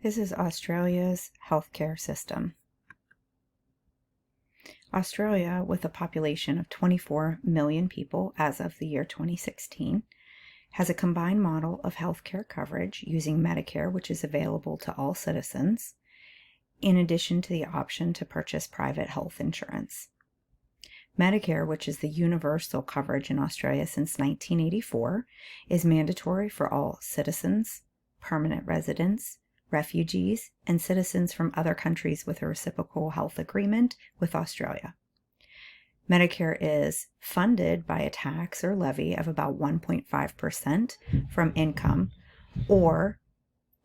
This is Australia's healthcare system. Australia, with a population of 24 million people as of the year 2016, has a combined model of healthcare coverage using Medicare, which is available to all citizens, in addition to the option to purchase private health insurance. Medicare, which is the universal coverage in Australia since 1984, is mandatory for all citizens, permanent residents, refugees, and citizens from other countries with a reciprocal health agreement with Australia. Medicare is funded by a tax or levy of about 1.5% from income, or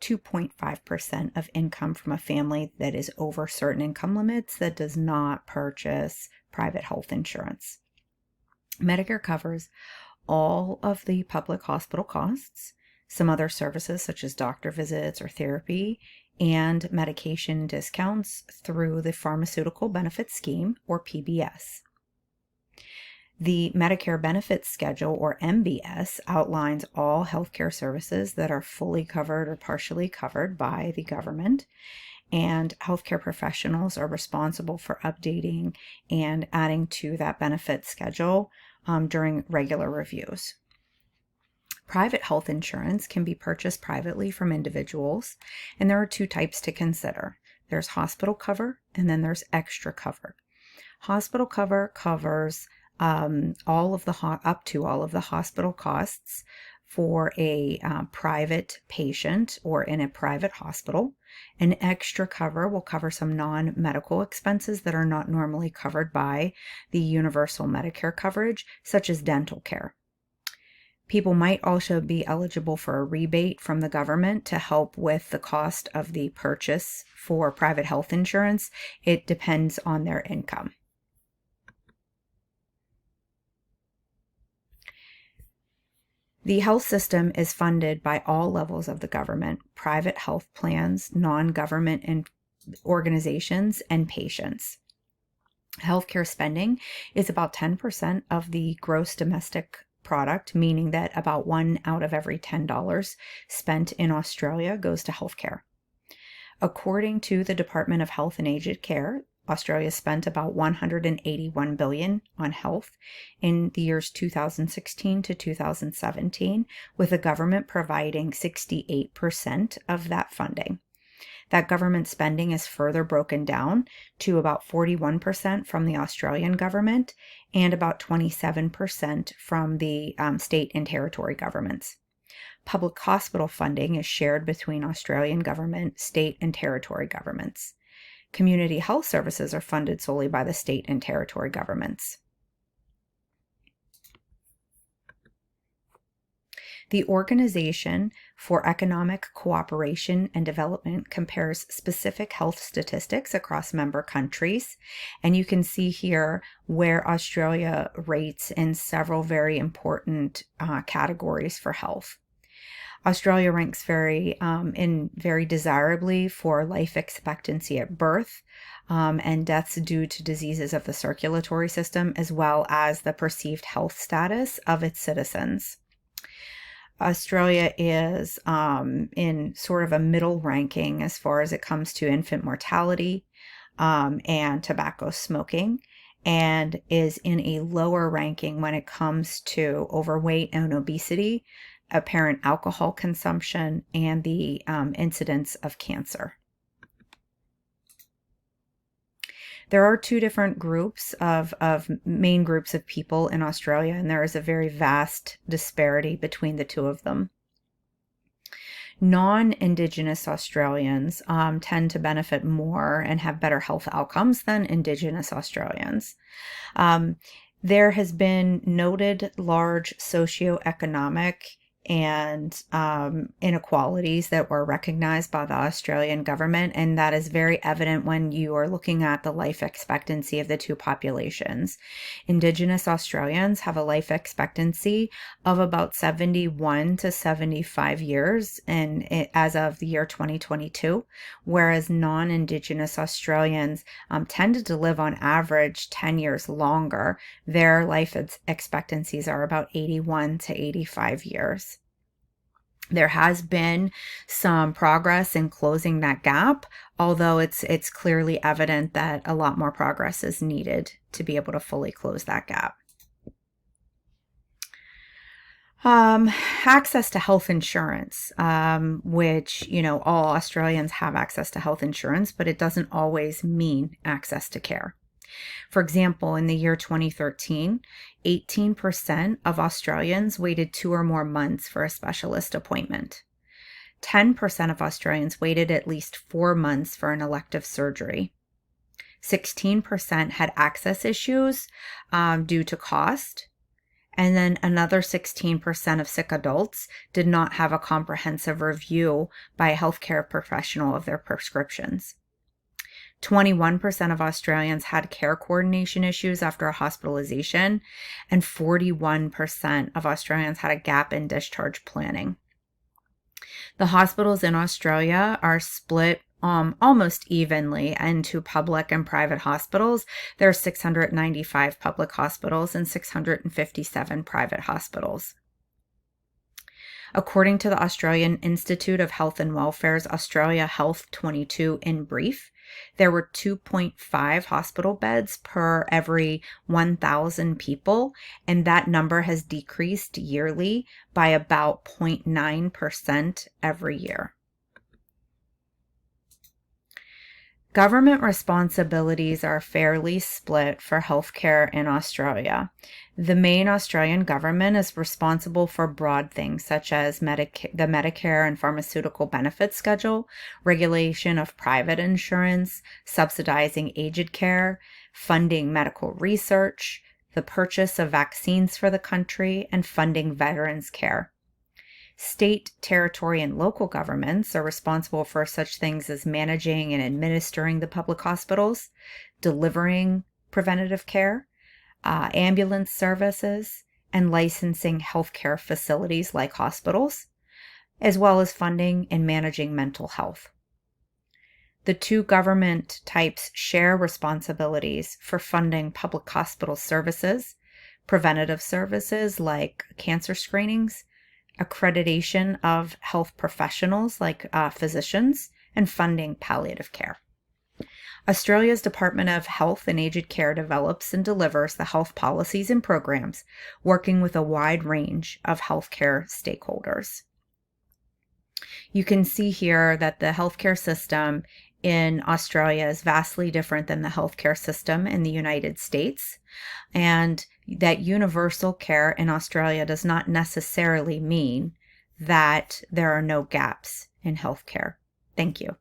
2.5% of income from a family that is over certain income limits that does not purchase private health insurance. Medicare covers all of the public hospital costs, some other services such as doctor visits or therapy, and medication discounts through the Pharmaceutical Benefit Scheme, or PBS. The Medicare Benefits Schedule, or MBS, outlines all healthcare services that are fully covered or partially covered by the government, and healthcare professionals are responsible for updating and adding to that benefit schedule during regular reviews. Private health insurance can be purchased privately from individuals, and there are two types to consider. There's hospital cover, and then there's extra cover. Hospital cover covers up to all of the hospital costs for a private patient or in a private hospital. An extra cover will cover some non-medical expenses that are not normally covered by the universal Medicare coverage, such as dental care. People might also be eligible for a rebate from the government to help with the cost of the purchase for private health insurance. It depends on their income. The health system is funded by all levels of the government: private health plans, non-government organizations, and patients. Healthcare spending is about 10% of the gross domestic product, meaning that about $1 out of every $10 spent in Australia goes to healthcare. According to the Department of Health and Aged Care, Australia spent about $181 billion on health in the years 2016 to 2017, with the government providing 68% of that funding. That government spending is further broken down to about 41% from the Australian government and about 27% from the state and territory governments. Public hospital funding is shared between Australian government, state, and territory governments. Community health services are funded solely by the state and territory governments. The Organization for Economic Cooperation and Development compares specific health statistics across member countries, and you can see here where Australia rates in several very important categories for health. Australia ranks very desirably for life expectancy at birth and deaths due to diseases of the circulatory system, as well as the perceived health status of its citizens. Australia is in sort of a middle ranking as far as it comes to infant mortality and tobacco smoking, and is in a lower ranking when it comes to overweight and obesity, apparent alcohol consumption, and the incidence of cancer. There are two different groups of main groups of people in Australia, and there is a very vast disparity between the two of them. Non-Indigenous Australians tend to benefit more and have better health outcomes than Indigenous Australians. There has been noted large socioeconomic and inequalities that were recognized by the Australian government, and that is very evident when you are looking at the life expectancy of the two populations. Indigenous Australians have a life expectancy of about 71 to 75 years as of the year 2022, whereas non-Indigenous Australians tended to live on average 10 years longer. Their life expectancies are about 81 to 85 years. There has been some progress in closing that gap, although it's clearly evident that a lot more progress is needed to be able to fully close that gap. Access to health insurance, which, all Australians have access to health insurance, but it doesn't always mean access to care. For example, in the year 2013, 18% of Australians waited 2 or more months for a specialist appointment. 10% of Australians waited at least 4 months for an elective surgery. 16% had access issues due to cost. And then another 16% of sick adults did not have a comprehensive review by a healthcare professional of their prescriptions. 21% of Australians had care coordination issues after a hospitalization, and 41% of Australians had a gap in discharge planning. The hospitals in Australia are split almost evenly into public and private hospitals. There are 695 public hospitals and 657 private hospitals. According to the Australian Institute of Health and Welfare's Australia Health 22 in brief, there were 2.5 hospital beds per every 1,000 people, and that number has decreased yearly by about 0.9% every year. Government responsibilities are fairly split for healthcare in Australia. The main Australian government is responsible for broad things such as the Medicare and pharmaceutical benefits schedule, regulation of private insurance, subsidizing aged care, funding medical research, the purchase of vaccines for the country, and funding veterans care. State, territory, and local governments are responsible for such things as managing and administering the public hospitals, delivering preventative care, ambulance services, and licensing healthcare facilities like hospitals, as well as funding and managing mental health. The two government types share responsibilities for funding public hospital services, preventative services like cancer screenings, accreditation of health professionals like physicians, and funding palliative care. Australia's Department of Health and Aged Care develops and delivers the health policies and programs, working with a wide range of healthcare stakeholders. You can see here that the healthcare system in Australia is vastly different than the healthcare system in the United States, and that universal care in Australia does not necessarily mean that there are no gaps in healthcare. Thank you.